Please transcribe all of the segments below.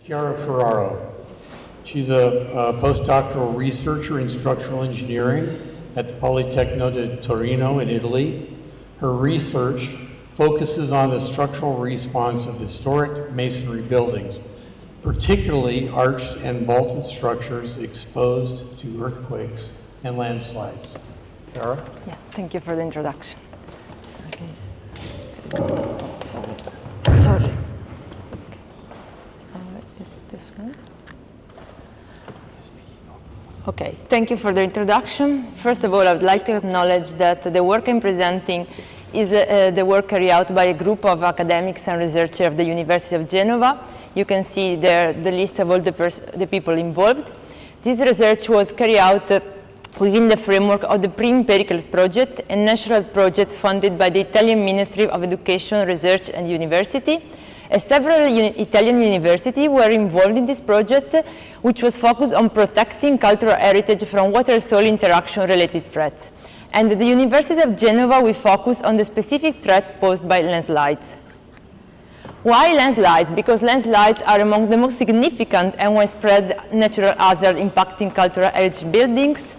Chiara Ferrero. She's a postdoctoral researcher in structural engineering at the Politecnico di Torino in Italy. Her research focuses on the structural response of historic masonry buildings, particularly arched and vaulted structures exposed to earthquakes and landslides. Chiara? Yeah, thank you for the introduction. Okay. Sorry. Okay. Is this one? Okay, thank you for the introduction. First of all, I would like to acknowledge that the work I'm presenting is the work carried out by a group of academics and researchers of the University of Genova. You can see there the list of all the people involved. This research was carried out within the framework of the Pre-Empirical Project, a national project funded by the Italian Ministry of Education, Research and University. Several Italian universities were involved in this project, which was focused on protecting cultural heritage from water-soil interaction-related threats. And at the University of Genova, we focus on the specific threat posed by landslides. Why landslides? Because landslides are among the most significant and widespread natural hazards impacting cultural heritage buildings.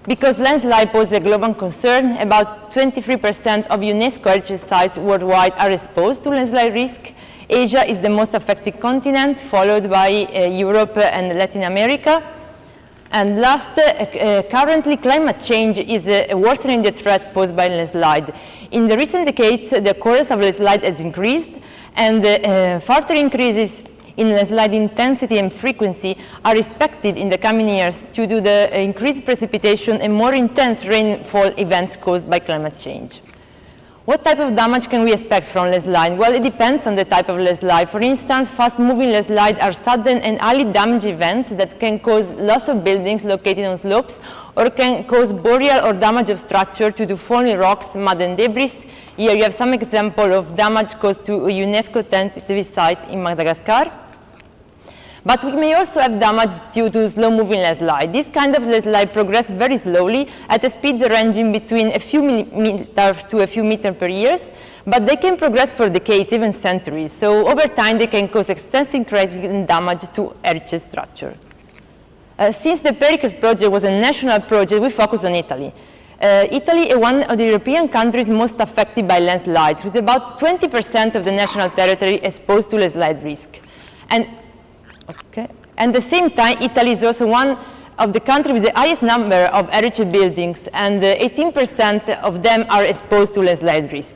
Because landslides pose a global concern, about 23% of UNESCO heritage sites worldwide are exposed to landslide risk. Asia is the most affected continent, followed by Europe and Latin America. And last, currently climate change is worsening the threat posed by landslide. In the recent decades, the occurrence of landslide has increased, and further increases in landslide intensity and frequency are expected in the coming years due to the increased precipitation and more intense rainfall events caused by climate change. What type of damage can we expect from landslide? Well, it depends on the type of landslide. For instance, fast-moving landslides are sudden and highly damaging events that can cause loss of buildings located on slopes, or can cause burial or damage of structure due to falling rocks, mud and debris. Here you have some example of damage caused to a UNESCO tentative site in Madagascar. But we may also have damage due to slow-moving landslide. This kind of landslide progress very slowly at a speed ranging between a few millimeters to a few meters per year, but they can progress for decades, even centuries. So over time, they can cause extensive damage to heritage structure. Since the Empirical Project was a national project, we focused on Italy. Italy is one of the European countries most affected by landslides, with about 20% of the national territory exposed to landslide risk. Okay. At the same time, Italy is also one of the countries with the highest number of heritage buildings, and 18% of them are exposed to landslide risk.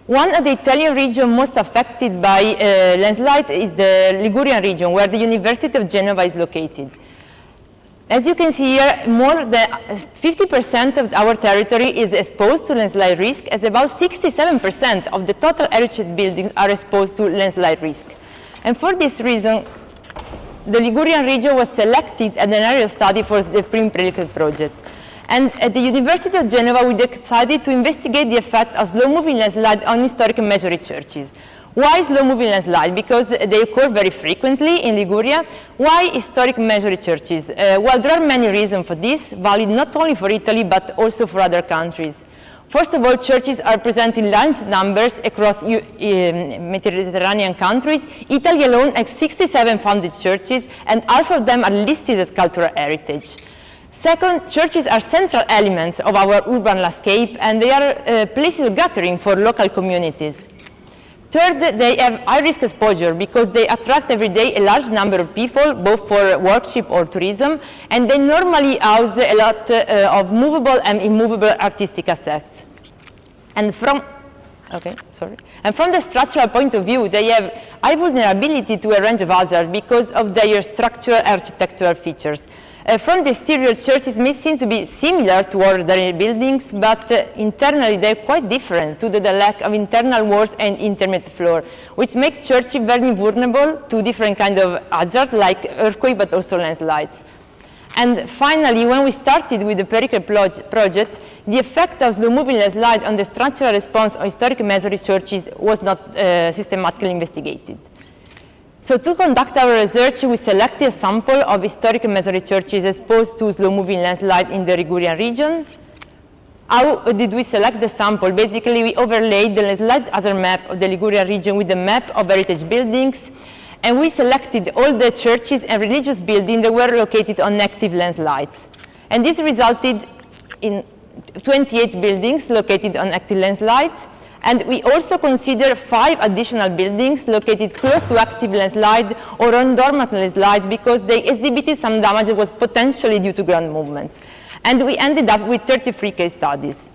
One of the Italian regions most affected by landslides is the Ligurian region, where the University of Genova is located. As you can see here, more than 50% of our territory is exposed to landslide risk, as about 67% of the total heritage buildings are exposed to landslide risk. And for this reason, the Ligurian region was selected as an area of study for the Pre-Empirical Project. And at the University of Genova, we decided to investigate the effect of slow-moving landslide on historic masonry churches. Why slow-moving landslide? Because they occur very frequently in Liguria. Why historic masonry churches? Well, there are many reasons for this, valid not only for Italy, but also for other countries. First of all, churches are present in large numbers across Mediterranean countries. Italy alone has 67 founded churches, and half of them are listed as cultural heritage. Second, churches are central elements of our urban landscape, and they are places of gathering for local communities. Third, they have high-risk exposure because they attract every day a large number of people, both for worship or tourism, and they normally house a lot of movable and immovable artistic assets. And from the structural point of view, they have high vulnerability to a range of hazards because of their structural architectural features. From the exterior, churches may seem to be similar to ordinary buildings, but internally they're quite different due to the lack of internal walls and intermediate floor, which make churches very vulnerable to different kinds of hazards like earthquake, but also landslides. And finally, when we started with the Empirical Project, the effect of slow-moving landslide on the structural response of historic masonry churches was not systematically investigated. So to conduct our research, we selected a sample of historic masonry churches exposed to slow-moving landslide in the Ligurian region. How did we select the sample? Basically, we overlaid the landslide hazard map of the Ligurian region with the map of heritage buildings. And we selected all the churches and religious buildings that were located on active landslides. And this resulted in 28 buildings located on active landslides. And we also consider 5 additional buildings located close to active landslide or on dormant landslides because they exhibited some damage that was potentially due to ground movements. And we ended up with 33 case studies.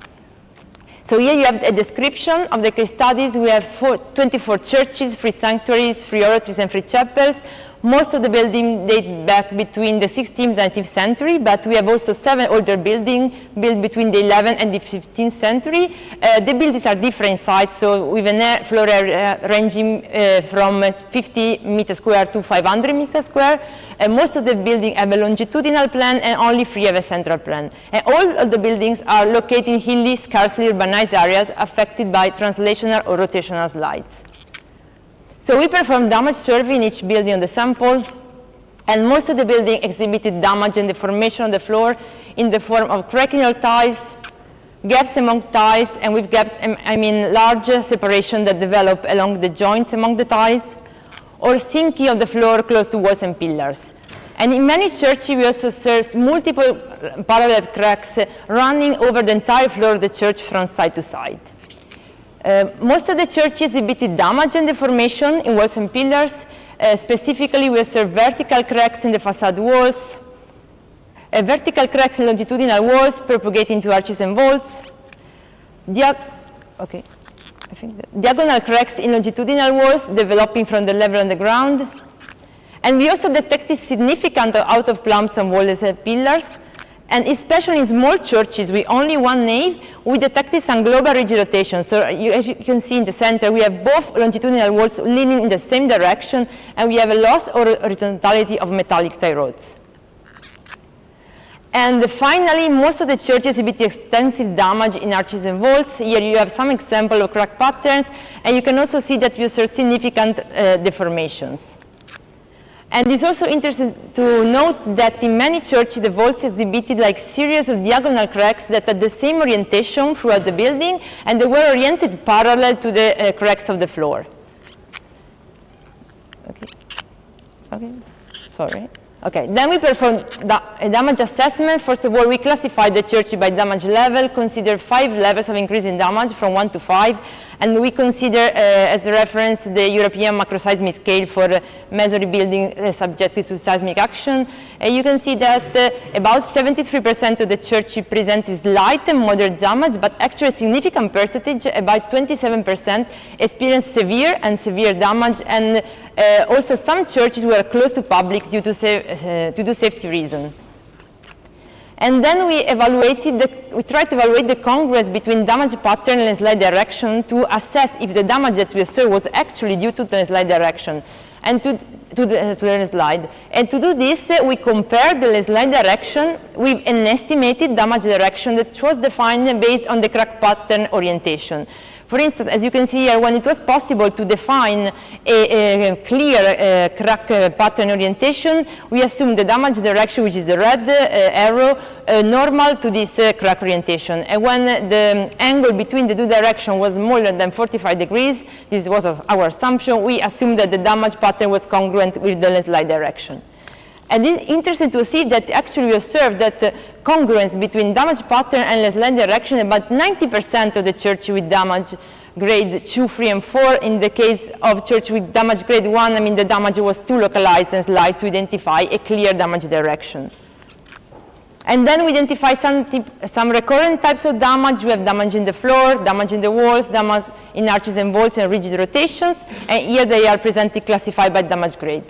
So here you have a description of the case studies. We have 24 churches, 3 sanctuaries, 3 oratories, and 3 chapels. Most of the buildings date back between the 16th and 19th century, but we have also 7 older buildings built between the 11th and the 15th century. The buildings are different size, so with a floor area ranging from 50 meters square to 500 meters square. Most of the buildings have a longitudinal plan, and only 3 have a central plan. And all of the buildings are located in hilly, scarcely urbanized areas affected by translational or rotational slides. So we performed damage survey in each building on the sample, and most of the building exhibited damage and deformation on the floor in the form of cracking of tiles, gaps among tiles, and with gaps, I mean large separation that develop along the joints among the tiles, or sinking of the floor close to walls and pillars. And in many churches, we also observed multiple parallel cracks running over the entire floor of the church from side to side. Most of the churches exhibited damage and deformation in walls and pillars. Specifically, we observed vertical cracks in the facade walls, vertical cracks in longitudinal walls propagating to arches and vaults, diagonal cracks in longitudinal walls developing from the level on the ground. And we also detected significant out-of-plumb on walls and pillars. And especially in small churches with only 1 nave, we detected some global ridge rotation. So as you can see in the center, we have both longitudinal walls leaning in the same direction, and we have a loss or horizontality of metallic tie rods. And finally, most of the churches exhibit extensive damage in arches and vaults. Here you have some example of crack patterns, and you can also see that we observe significant deformations. And it's also interesting to note that in many churches, the vaults exhibited like series of diagonal cracks that had the same orientation throughout the building, and they were oriented parallel to the cracks of the floor. Okay, then we performed a damage assessment. First of all, we classified the church by damage level, considered 5 levels of increase in damage from 1 to 5, and we consider as a reference the European macroseismic scale for masonry building subjected to seismic action. You can see that about 73% of the church presented slight and moderate damage, but actually a significant percentage, about 27%, experienced severe and severe damage, and also some churches were close to public due to safety reasons. And then we tried to evaluate the congruence between damage pattern and slide direction to assess if the damage that we observed was actually due to the slide direction and to the slide. And to do this, we compared the slide direction with an estimated damage direction that was defined based on the crack pattern orientation. For instance, as you can see here, when it was possible to define a clear crack pattern orientation, we assumed the damage direction, which is the red arrow, normal to this crack orientation. And when the angle between the 2 directions was more than 45 degrees, this was our assumption, we assumed that the damage pattern was congruent with the slide direction. And it's interesting to see that actually we observed that congruence between damage pattern and slide direction, about 90% of the church with damage grade 2, 3, and 4. In the case of church with damage grade 1, I mean the damage was too localized and slight to identify a clear damage direction. And then we identify some recurrent types of damage. We have damage in the floor, damage in the walls, damage in arches and vaults, and rigid rotations. And here they are presented classified by damage grade.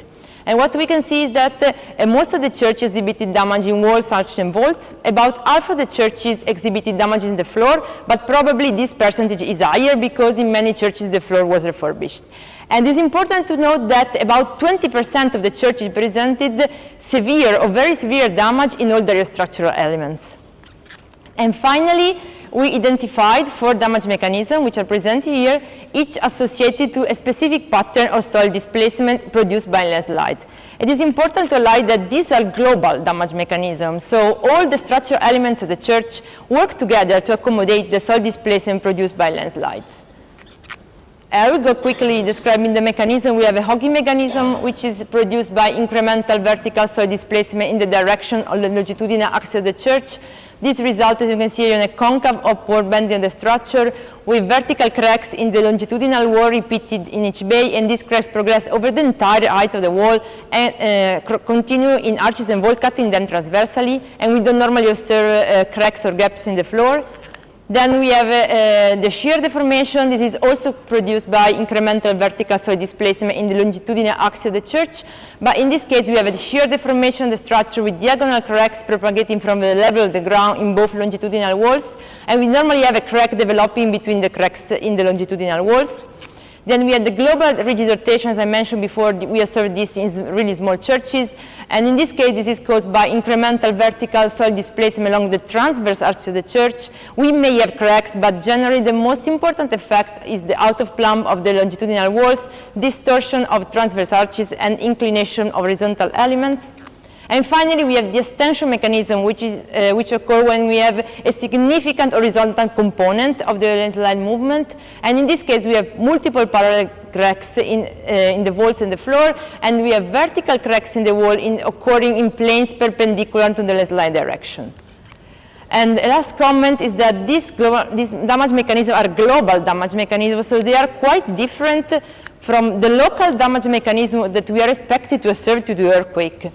And what we can see is that most of the churches exhibited damage in walls, arches, and vaults. About half of the churches exhibited damage in the floor, but probably this percentage is higher because in many churches the floor was refurbished. And it's important to note that about 20% of the churches presented severe or very severe damage in all their structural elements. And finally, we identified 4 damage mechanisms, which are presented here, each associated to a specific pattern of soil displacement produced by landslides. It is important to highlight that these are global damage mechanisms, so all the structural elements of the church work together to accommodate the soil displacement produced by landslides. I will go quickly describing the mechanism. We have a hogging mechanism, which is produced by incremental vertical soil displacement in the direction of the longitudinal axis of the church. This results, as you can see here, in a concave upward bending of the structure with vertical cracks in the longitudinal wall repeated in each bay, and these cracks progress over the entire height of the wall and continue in arches and wall, cutting them transversally, and we don't normally observe cracks or gaps in the floor. Then we have the shear deformation. This is also produced by incremental vertical soil displacement in the longitudinal axis of the church. But in this case, we have a shear deformation of the structure with diagonal cracks propagating from the level of the ground in both longitudinal walls. And we normally have a crack developing between the cracks in the longitudinal walls. Then we have the global rigid rotation, as I mentioned before. We observe this in really small churches. And in this case, this is caused by incremental vertical soil displacement along the transverse arch of the church. We may have cracks, but generally the most important effect is the out of plumb of the longitudinal walls, distortion of transverse arches, and inclination of horizontal elements. And finally, we have the extension mechanism, which occurs when we have a significant horizontal component of the landslide movement. And in this case, we have multiple parallel cracks in the walls and the floor, and we have vertical cracks in the wall occurring in planes perpendicular to the landslide direction. And the last comment is that these damage mechanisms are global damage mechanisms, so they are quite different from the local damage mechanism that we are expected to observe to the earthquake.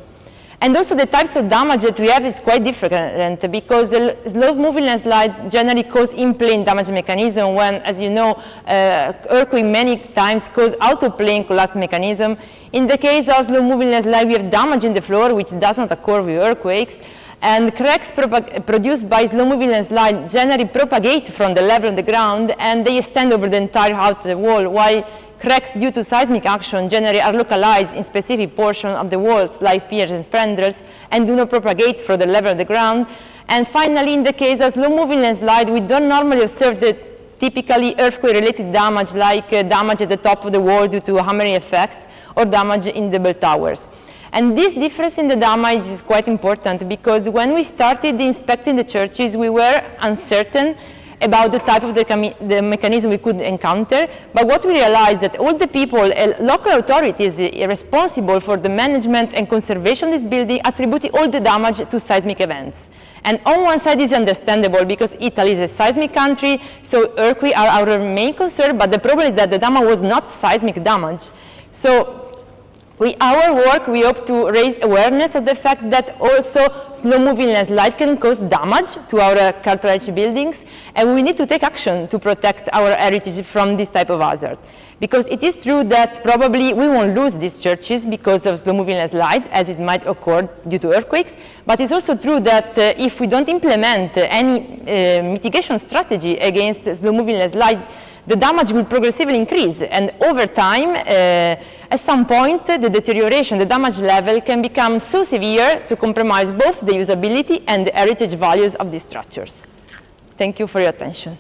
And also the types of damage that we have is quite different, because the slow-moving landslide generally cause in-plane damage mechanism when, as you know, earthquake many times cause out-of-plane collapse mechanism. In the case of slow-moving landslide, we have damage in the floor, which does not occur with earthquakes. And cracks produced by slow-moving landslide generally propagate from the level of the ground, and they extend over the entire height of the wall, while cracks due to seismic action generally are localized in specific portions of the walls, like piers and spandrels, and do not propagate from the level of the ground. And finally, in the case of slow-moving landslide, we don't normally observe the typically earthquake-related damage, like damage at the top of the wall due to a hammering effect, or damage in the bell towers. And this difference in the damage is quite important, because when we started inspecting the churches, we were uncertain about the type of the mechanism we could encounter. But what we realized that all the people, local authorities responsible for the management and conservation of this building, attributed all the damage to seismic events. And on one side is understandable, because Italy is a seismic country, so earthquakes are our main concern, but the problem is that the damage was not seismic damage. So with our work, we hope to raise awareness of the fact that also slow-moving landslide can cause damage to our cultural buildings, and we need to take action to protect our heritage from this type of hazard. Because it is true that probably we won't lose these churches because of slow-moving landslide, as it might occur due to earthquakes, but it's also true that if we don't implement any mitigation strategy against slow-moving landslide, the damage will progressively increase, and over time, at some point, the deterioration, the damage level can become so severe to compromise both the usability and the heritage values of these structures. Thank you for your attention.